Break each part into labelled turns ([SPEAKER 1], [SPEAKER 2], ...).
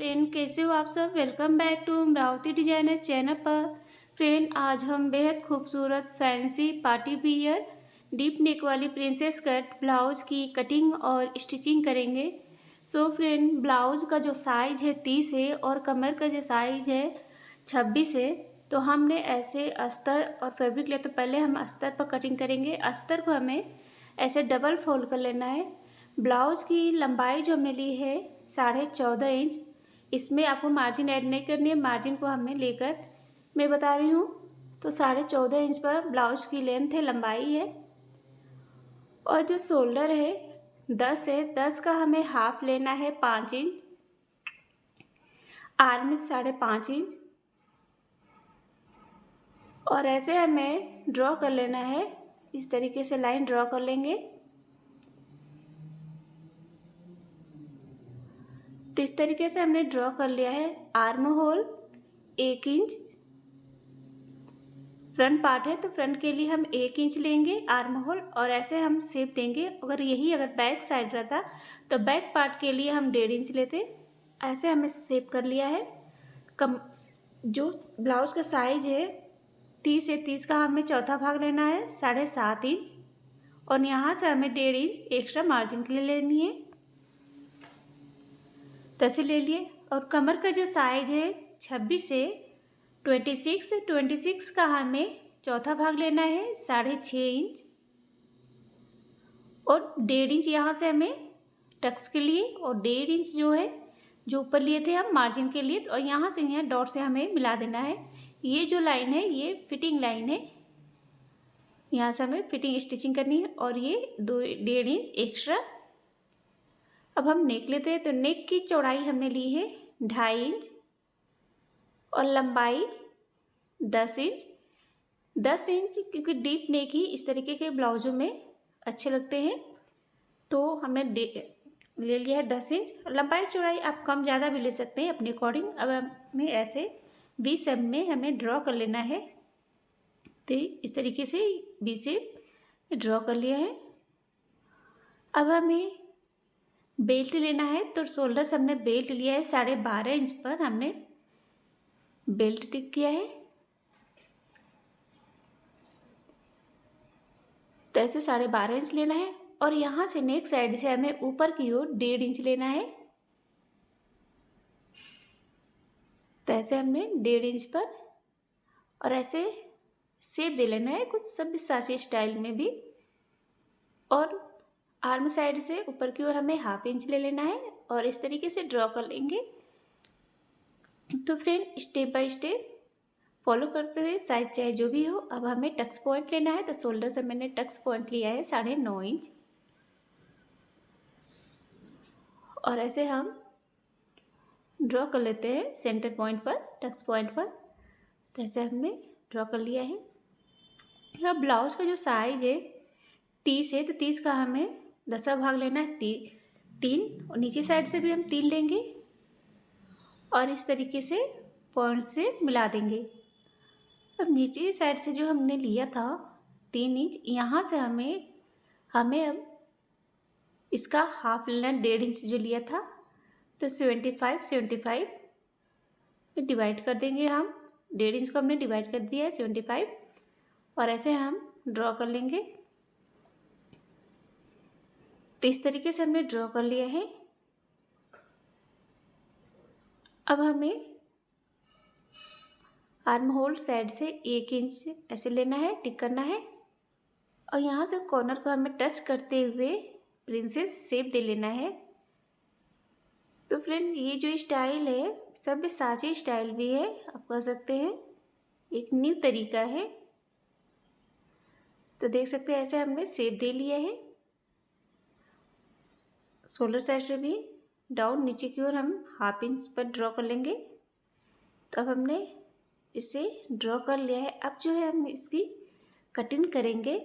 [SPEAKER 1] Friend, कैसे हो आप सब। Welcome back to Amravati designer channel पर। फ्रेंड, आज हम बेहद खूबसूरत fancy party wear deep neck वाली प्रिंसेस कट ब्लाउज की कटिंग और स्टिचिंग करेंगे। सो फ्रेंड, ब्लाउज का जो साइज़ है 30 है और कमर का जो साइज़ है 26 है। तो हमने ऐसे अस्तर और फैब्रिक लिया, तो पहले हम अस्तर पर कटिंग करेंगे। अस्तर को हमें ऐसे डबल फोल्ड कर लेना है। ब्लाउज़ की लंबाई जो हमने ली है 14.5 इंच। इसमें आपको मार्जिन ऐड नहीं करनी है, मार्जिन को हमने लेकर मैं बता रही हूँ। तो 14.5 इंच पर ब्लाउज की लेंथ है, लंबाई है। और जो शोल्डर है 10 है, 10 का हमें हाफ लेना है 5 इंच। Arm 5.5 inch. और ऐसे हमें ड्रॉ कर लेना है, इस तरीके से लाइन ड्रॉ कर लेंगे। तो इस तरीके से हमने ड्रॉ कर लिया है। Arm hole 1 inch front part है, तो फ्रंट के लिए हम 1 इंच लेंगे आर्म होल, और ऐसे हम शेप देंगे। अगर बैक साइड रहता तो बैक पार्ट के लिए हम 1.5 इंच लेते। ऐसे हमें शेप कर लिया है। जो ब्लाउज का साइज है 30 है, 30 का हमें चौथा भाग लेना है 7.5 इंच। और यहाँ से हमें 1.5 इंच एक्स्ट्रा मार्जिन के लिए लेनी है, तैसे ले लिए। और कमर का जो साइज है 26 से 26 का हमें चौथा भाग लेना है 6.5 इंच। और 1.5 इंच यहाँ से हमें टक्स के लिए, और 1.5 इंच जो है जो ऊपर लिए थे हम मार्जिन के लिए, और यहाँ से यहाँ डॉट से हमें मिला देना है। ये जो लाइन है ये फिटिंग लाइन है, यहाँ से हमें फिटिंग स्टिचिंग करनी है। और ये 1.5 इंच एक्स्ट्रा। अब हम नेक लेते हैं। तो नेक की चौड़ाई हमने ली है 2.5 इंच और लंबाई 10 इंच। 10 इंच क्योंकि डीप नेक ही इस तरीके के ब्लाउजों में अच्छे लगते हैं, तो हमने ले लिया है 10 इंच। लंबाई चौड़ाई आप कम ज़्यादा भी ले सकते हैं अपने अकॉर्डिंग। अब हमें ऐसे वी शेप में हमें ड्रॉ कर लेना है। तो इस तरीके से वी शेप ड्रॉ कर लिया है। अब हमें बेल्ट लेना है, तो शोल्डर से हमने बेल्ट लिया है 12.5 इंच पर हमने बेल्ट टिक किया है। तो ऐसे 12.5 इंच लेना है। और यहाँ से नेक साइड से हमें ऊपर की ओर 1.5 इंच लेना है। तो ऐसे हमने 1.5 इंच पर, और ऐसे शेप दे लेना है कुछ सब्यसाची स्टाइल में भी। और आर्म साइड से ऊपर की ओर हमें 1/2 इंच ले लेना है, और इस तरीके से ड्रॉ कर लेंगे। तो friend, step by step follow करते हुए साइज चाहे जो भी हो। अब हमें टक्स पॉइंट लेना है, तो शोल्डर से मैंने टक्स पॉइंट लिया है 9.5 इंच। और ऐसे हम ड्रॉ कर लेते हैं सेंटर पॉइंट पर, टक्स पॉइंट पर। तो ऐसे हमने ड्रॉ कर लिया है। अब ब्लाउज का जो साइज है 30 है, तो 30 का हमें 10वां भाग लेना है 3, और नीचे साइड से भी हम 3 लेंगे और इस तरीके से पॉइंट से मिला देंगे। अब नीचे साइड से जो हमने लिया था 3 इंच, यहाँ से हमें अब इसका हाफ लेना 1.5 इंच जो लिया था, तो 75 में डिवाइड कर देंगे हम। 1.5 इंच को हमने डिवाइड कर दिया है 75, और ऐसे हम ड्रॉ कर लेंगे। तो इस तरीके से हमने ड्रॉ कर लिया है। अब हमें आर्म होल साइड से 1 इंच ऐसे लेना है, टिक करना है, और यहाँ से कॉर्नर को हमें टच करते हुए प्रिंसेस शेप दे लेना है। तो फ्रेंड, ये जो स्टाइल है सब्यसाची स्टाइल भी है, आप कह सकते हैं, एक न्यू तरीका है। तो देख सकते हैं ऐसे हमने शेप दे लिया है। शोल्डर साइड से भी डाउन नीचे की ओर हम 1/2 इंच पर ड्रॉ कर लेंगे। तो अब हमने इसे ड्रॉ कर लिया है। अब जो है हम इसकी कटिंग करेंगे।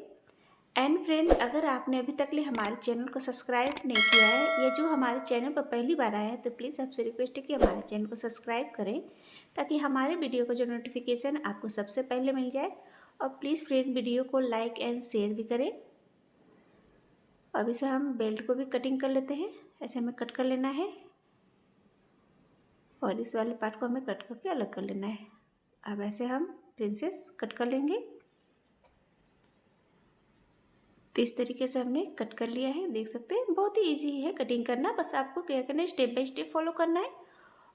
[SPEAKER 1] एंड फ्रेंड, अगर आपने अभी तक हमारे चैनल को सब्सक्राइब नहीं किया है, या जो हमारे चैनल पर पहली बार आया है, तो प्लीज़ आपसे रिक्वेस्ट है कि हमारे चैनल को सब्सक्राइब करें, ताकि हमारे वीडियो का जो नोटिफिकेशन आपको सबसे पहले मिल जाए। और प्लीज़ फ्रेंड, वीडियो को लाइक एंड शेयर भी करें। अब इसे हम बेल्ट को भी कटिंग कर लेते हैं। ऐसे हमें कट कर लेना है। और इस वाले पार्ट को हमें कट करके अलग कर लेना है। अब ऐसे हम प्रिंसेस कट कर लेंगे। तो इस तरीके से हमने कट कर लिया है, देख सकते हैं बहुत ही इजी है कटिंग करना, बस आपको क्या करना है स्टेप बाय स्टेप फॉलो करना है।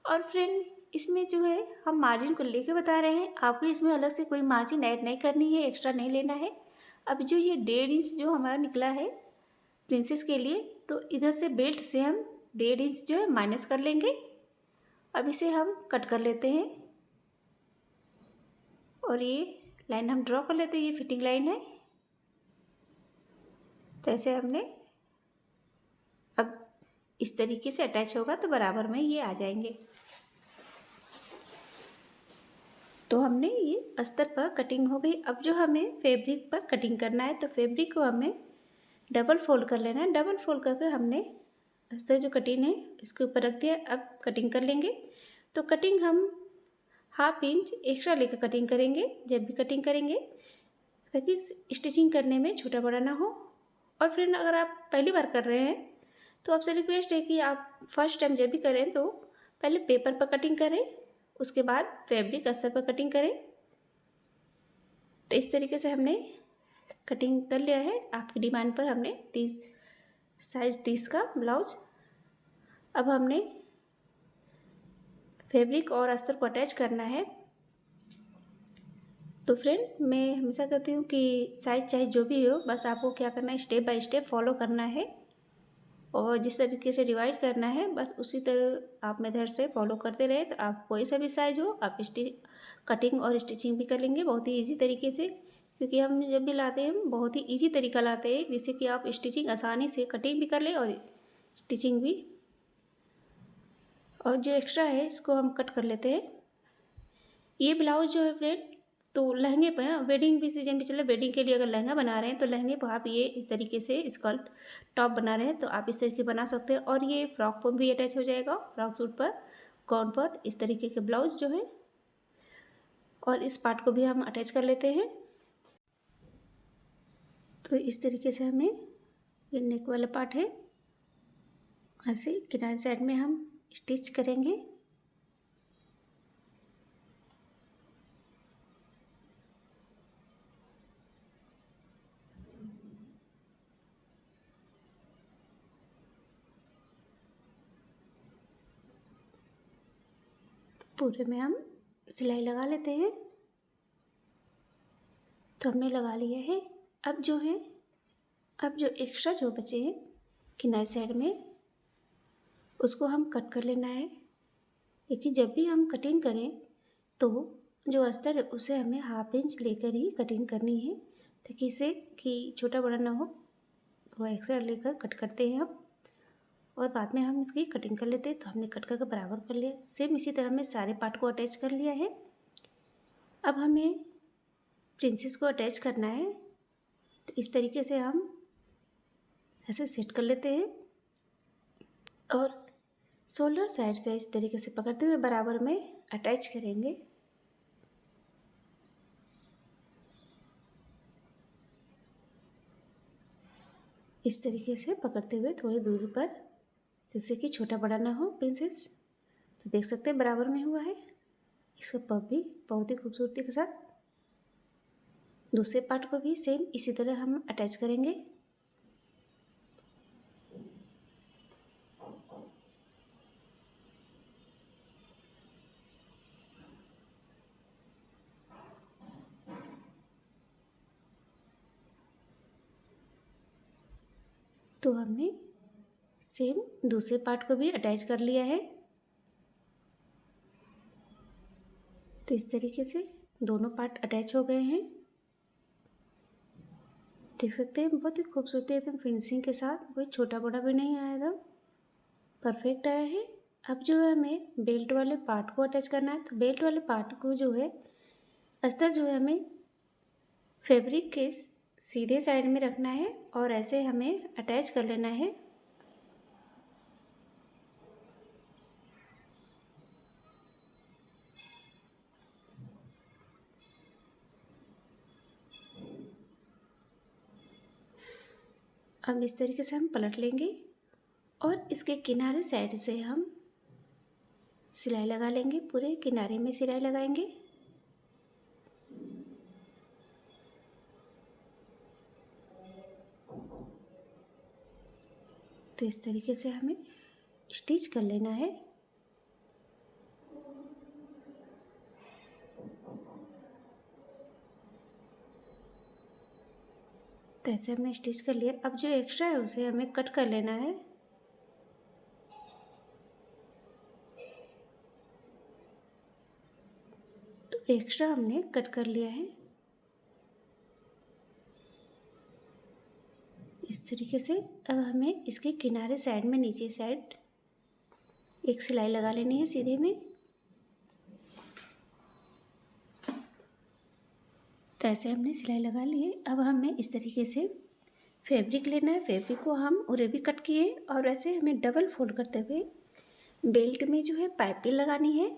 [SPEAKER 1] और फ्रेंड इसमें जो है हम मार्जिन को लेके बता रहे हैं, आपको इसमें अलग से कोई मार्जिन ऐड नहीं करनी है, एक्स्ट्रा नहीं लेना है। अब जो ये 1.5 इंच जो हमारा निकला है प्रिंसेस के लिए, तो इधर से बेल्ट से हम 1.5 इंच जो है माइनस कर लेंगे। अब इसे हम कट कर लेते हैं और ये लाइन हम ड्रॉ कर लेते हैं, ये फिटिंग लाइन है। तो ऐसे हमने अब इस तरीके से अटैच होगा तो बराबर में ये आ जाएंगे। तो हमने ये अस्तर पर कटिंग हो गई। अब जो हमें फैब्रिक पर कटिंग करना है, तो फैब्रिक को हमें डबल फोल्ड कर लेना है। डबल फोल्ड करके हमने अस्तर जो कटिंग है इसके ऊपर रख दिया। अब कटिंग कर लेंगे। तो कटिंग हम 1/2 इंच एक्स्ट्रा लेकर कटिंग करेंगे जब भी कटिंग करेंगे, ताकि स्टिचिंग करने में छोटा बड़ा ना हो। और फिर अगर आप पहली बार कर रहे हैं तो आपसे रिक्वेस्ट है कि आप फर्स्ट टाइम जब भी करें तो पहले पेपर पर कटिंग करें, उसके बाद फैब्रिक अस्तर पर कटिंग करें। तो इस तरीके से हमने कटिंग कर लिया है। आपकी डिमांड पर हमने 30 का ब्लाउज। अब हमने फैब्रिक और अस्तर को अटैच करना है। तो फ्रेंड मैं हमेशा कहती हूँ कि साइज चाहे जो भी हो, बस आपको क्या करना है स्टेप बाय स्टेप फॉलो करना है और जिस तरीके से डिवाइड करना है बस उसी तरह आप मेथड से फॉलो करते रहे। तो आप कोई सा भी साइज हो आप कटिंग और स्टिचिंग भी कर लेंगे बहुत ही ईजी तरीके से, क्योंकि हम जब भी लाते हैं बहुत ही ईजी तरीका लाते हैं जिससे कि आप स्टिचिंग आसानी से कटिंग भी कर ले और स्टिचिंग भी। और जो एक्स्ट्रा है इसको हम कट कर लेते हैं। ये ब्लाउज जो है फ्रेंड तो लहंगे पर, वेडिंग भी सीजन भी चले, वेडिंग के लिए अगर लहंगा बना रहे हैं तो लहंगे पर आप ये इस तरीके से स्कर्ट टॉप बना रहे हैं तो आप इस तरीके बना सकते हैं। और ये फ्रॉक पर भी अटैच हो जाएगा, फ्रॉक सूट पर, गाउन पर, इस तरीके के ब्लाउज जो है। और इस पार्ट को भी हम अटैच कर लेते हैं। तो इस तरीके से हमें ये नेक वाला पार्ट है ऐसे किनारे साइड में हम स्टिच करेंगे। पूरे में हम सिलाई लगा लेते हैं। तो हमने लगा लिया है। अब जो एक्स्ट्रा जो बचे हैं किनारे साइड में उसको हम कट कर लेना है। लेकिन जब भी हम कटिंग करें तो जो अस्तर है उसे हमें 1/2 इंच लेकर ही कटिंग करनी है, ताकि इसे कि छोटा बड़ा ना हो। थोड़ा एक्स्ट्रा लेकर कट करते हैं हम और बाद में हम इसकी कटिंग कर लेते हैं। तो हमने कट करके बराबर कर लिया। सेम इसी तरह हमने सारे पार्ट को अटैच कर लिया है। अब हमें प्रिंसेस को अटैच करना है। तो इस तरीके से हम ऐसे सेट कर लेते हैं और शोल्डर साइड से इस तरीके से पकड़ते हुए बराबर में अटैच करेंगे। इस तरीके से पकड़ते हुए थोड़ी दूरी पर, जैसे कि छोटा बड़ा ना हो प्रिंसेस। तो देख सकते हैं बराबर में हुआ है। इसका पफ भी बहुत ही खूबसूरती के साथ। दूसरे पार्ट को भी सेम इसी तरह हम अटैच करेंगे। तो हमने सेम दूसरे पार्ट को भी अटैच कर लिया है। तो इस तरीके से दोनों पार्ट अटैच हो गए हैं। देख सकते हैं बहुत ही खूबसूरती एकदम फिनिशिंग के साथ, कोई छोटा बड़ा भी नहीं आया, एकदम परफेक्ट आया है। अब जो है हमें बेल्ट वाले पार्ट को अटैच करना है। तो बेल्ट वाले पार्ट को जो है अस्तर जो है हमें फैब्रिक के सीधे साइड में रखना है और ऐसे हमें अटैच कर लेना है। अब इस तरीके से हम पलट लेंगे और इसके किनारे साइड से हम सिलाई लगा लेंगे, पूरे किनारे में सिलाई लगाएंगे। तो इस तरीके से हमें स्टिच कर लेना है। तो ऐसे हमने स्टिच कर लिया। अब जो एक्स्ट्रा है उसे हमें कट कर लेना है। तो एक्स्ट्रा हमने कट कर लिया है। इस तरीके से अब हमें इसके किनारे साइड में, नीचे साइड एक सिलाई लगा लेनी है सीधे में। तो ऐसे हमने सिलाई लगा ली है। अब हमें इस तरीके से फैब्रिक लेना है। फैब्रिक को हम उरे भी कट किए और ऐसे हमें डबल फोल्ड करते हुए बेल्ट में जो है पाइपिंग लगानी है।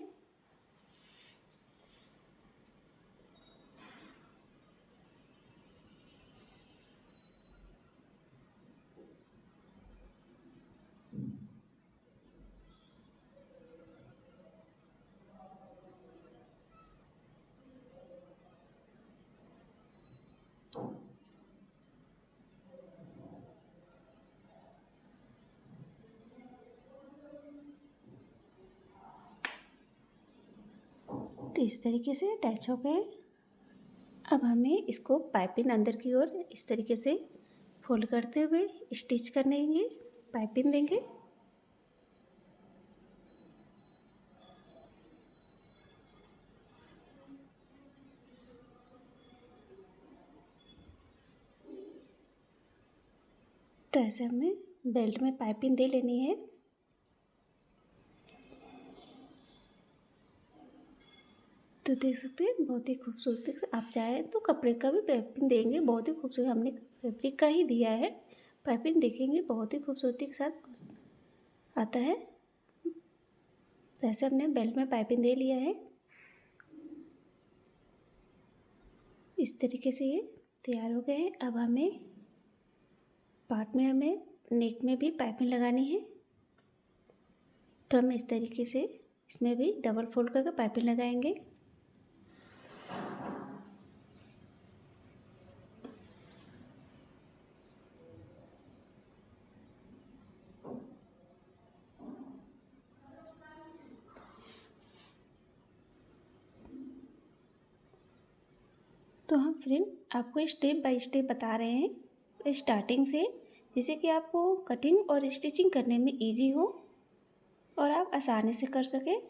[SPEAKER 1] तो इस तरीके से अटैच हो गए। अब हमें इसको पाइपिंग अंदर की ओर इस तरीके से फोल्ड करते हुए स्टिच करने पाइपिंग देंगे। तो ऐसे हमें बेल्ट में पाइपिंग दे लेनी है। तो देख सकते हैं बहुत ही खूबसूरती से, आप चाहे तो कपड़े का भी पाइपिंग देंगे, बहुत ही खूबसूरत। हमने फैब्रिक का ही दिया है, पाइपिंग देखेंगे बहुत ही खूबसूरती के साथ आता है। तो ऐसे हमने बेल्ट में पाइपिंग दे लिया है। इस तरीके से ये तैयार हो गए हैं। अब हमें पार्ट में हमें नेक में भी पाइपिंग लगानी है। तो हम इस तरीके से इसमें भी डबल फोल्ड करके पाइपिंग लगाएंगे। तो हम फ्रेंड आपको स्टेप बाय स्टेप बता रहे हैं स्टार्टिंग से, जिससे कि आपको कटिंग और स्टिचिंग करने में इजी हो और आप आसानी से कर सकें।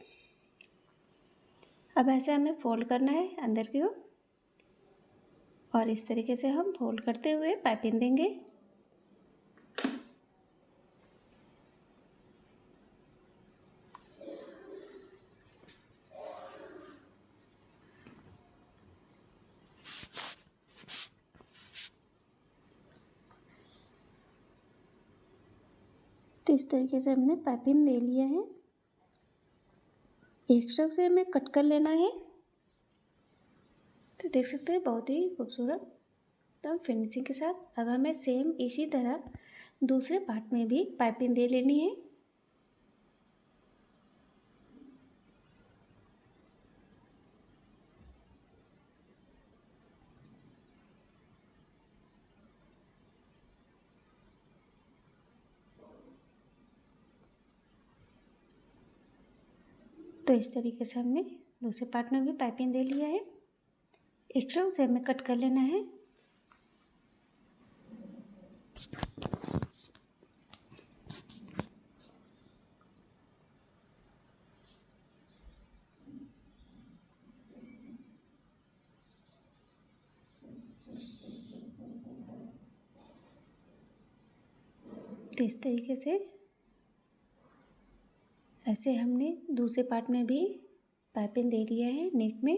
[SPEAKER 1] अब ऐसे हमें फोल्ड करना है अंदर की ओर और इस तरीके से हम फोल्ड करते हुए पाइपिंग देंगे। तो इस तरीके से हमने पाइपिंग दे लिया है। एक्स्ट्रा से हमें कट कर लेना है। तो देख सकते हैं बहुत ही खूबसूरत तो फिनिशिंग के साथ। अब हमें सेम इसी तरह दूसरे पार्ट में भी पाइपिंग दे लेनी है। तो इस तरीके से हमने दूसरे पार्ट में भी पाइपिंग दे लिया है। एक्स्ट्रा उसे हमें कट कर लेना है। तो इस तरीके से ऐसे हमने दूसरे पार्ट में भी पाइपिंग दे लिया है। नेक में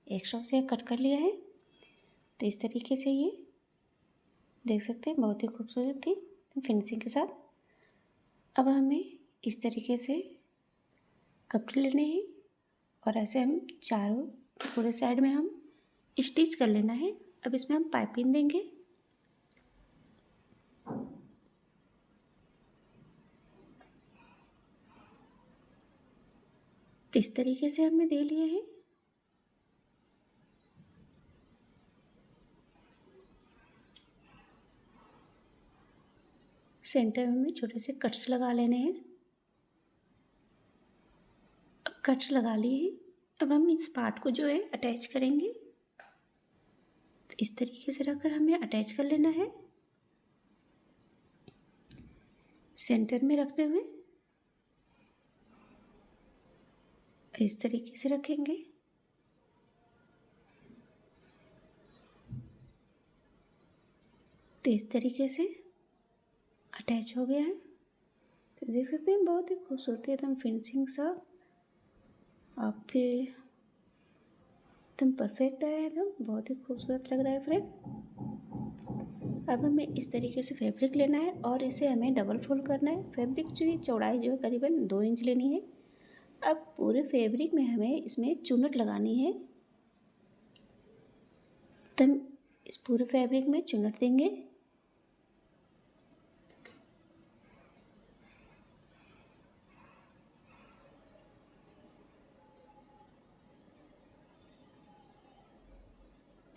[SPEAKER 1] एक्स्ट्रा से कट कर लिया है। तो इस तरीके से ये देख सकते हैं बहुत ही खूबसूरत थी फिनिशिंग के साथ। अब हमें इस तरीके से कपड़े लेने हैं और ऐसे हम चारों पूरे साइड में हम स्टिच कर लेना है। अब इसमें हम पाइपिंग देंगे। तो इस तरीके से हमने दे लिए हैं। सेंटर में छोटे से कट्स लगा लेने हैं। अब कट्स लगा लिए हैं, अब हम इस पार्ट को जो है अटैच करेंगे। तो इस तरीके से रखकर हमें अटैच कर लेना है, सेंटर में रखते हुए इस तरीके से रखेंगे। तो इस तरीके से अटैच हो गया है। तो देख सकते हैं बहुत ही खूबसूरत एकदम फिनिशिंग सा, आप फिर एकदम परफेक्ट आया है, एकदम बहुत ही खूबसूरत लग रहा है फ्रेंड। अब हमें इस तरीके से फैब्रिक लेना है और इसे हमें डबल फोल्ड करना है। फैब्रिक जो है चौड़ाई जो है करीबन 2 इंच लेनी है। अब पूरे फैब्रिक में हमें इसमें चुन्नट लगानी है। तो हम इस पूरे फैब्रिक में चुन्नट देंगे।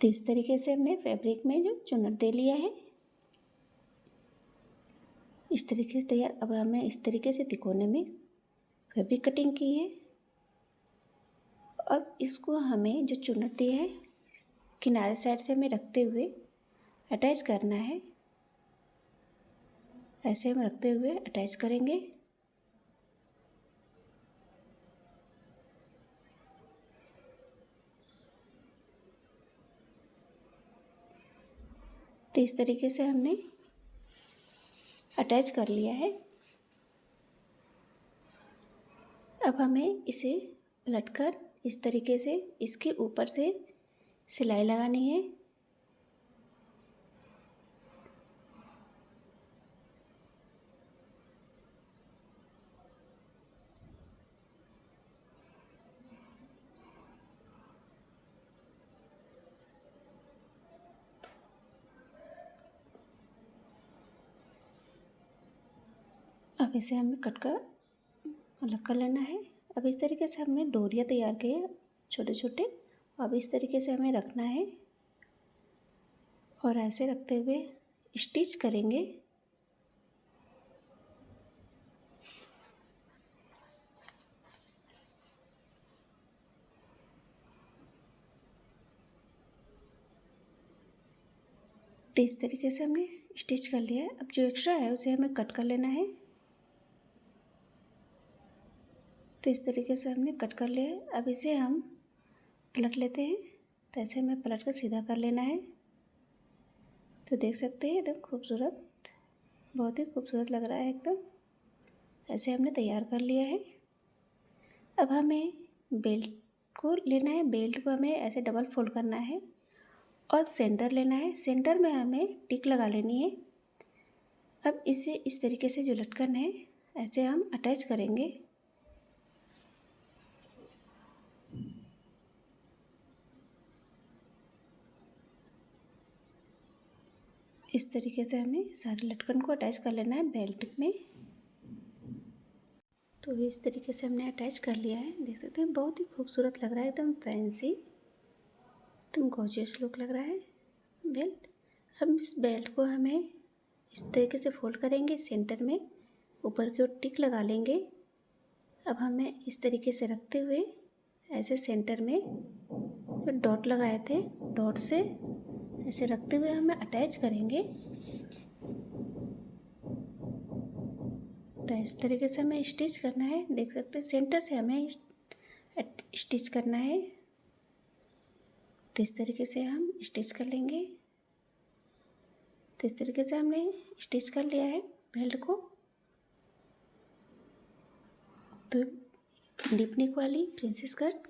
[SPEAKER 1] तो इस तरीके से हमने फैब्रिक में जो चुन्नट दे लिया है, इस तरीके से तैयार। अब हमें इस तरीके से तिकोने में फैब्रिक कटिंग की है। अब इसको हमें जो चुन्नट दी है किनारे साइड से हमें रखते हुए अटैच करना है। ऐसे हम रखते हुए अटैच करेंगे। तो इस तरीके से हमने अटैच कर लिया है। अब हमें इसे पलटकर इस तरीके से इसके ऊपर से सिलाई लगानी है। अब इसे हमें कट कर अलग कर लेना है। अब इस तरीके से हमने डोरियाँ तैयार की है छोटे छोटे। अब इस तरीके से हमें रखना है और ऐसे रखते हुए स्टिच करेंगे। तो इस तरीके से हमने स्टिच कर लिया है। अब जो एक्स्ट्रा है उसे हमें कट कर लेना है। तो इस तरीके से हमने कट कर लिया है। अब इसे हम पलट लेते हैं। तो ऐसे हमें पलट कर सीधा कर लेना है। तो देख सकते हैं एकदम खूबसूरत, बहुत ही खूबसूरत लग रहा है एकदम। ऐसे हमने तैयार कर लिया है। अब हमें बेल्ट को लेना है। बेल्ट को हमें ऐसे डबल फोल्ड करना है और सेंटर लेना है। सेंटर में हमें टिक लगा लेनी है। अब इसे इस तरीके से जो लटकन है ऐसे हम अटैच करेंगे। इस तरीके से हमें सारे लटकन को अटैच कर लेना है बेल्ट में। तो इस तरीके से हमने अटैच कर लिया है। देख सकते हैं बहुत ही खूबसूरत लग रहा है, एकदम फैंसी, एकदम गॉर्जियस लुक लग रहा है बेल्ट। अब इस बेल्ट को हमें इस तरीके से फोल्ड करेंगे, सेंटर में ऊपर की ओर टिक लगा लेंगे। अब हमें इस तरीके से रखते हुए ऐसे सेंटर में जो डॉट लगाए थे डॉट से ऐसे रखते हुए हमें अटैच करेंगे। तो इस तरीके से हमें स्टिच करना है। देख सकते हैं सेंटर से हमें स्टिच करना है। तो इस तरीके से हम स्टिच कर लेंगे। तो इस तरीके से हमने स्टिच कर लिया है बेल्ट को। तो डीप नेक वाली प्रिंसेस कट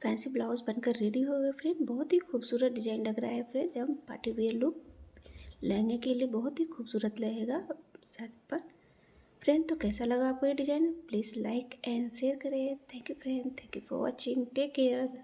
[SPEAKER 1] फैंसी ब्लाउज बनकर रेडी हो गया फ्रेंड। बहुत ही खूबसूरत डिजाइन लग रहा है फ्रेंड। हम पार्टी वेयर लुक लहंगे के लिए बहुत ही खूबसूरत लगेगा शर्ट पर फ्रेंड। तो कैसा लगा आपको ये design? Please like and share करें। Thank you friend, thank you for watching, take care.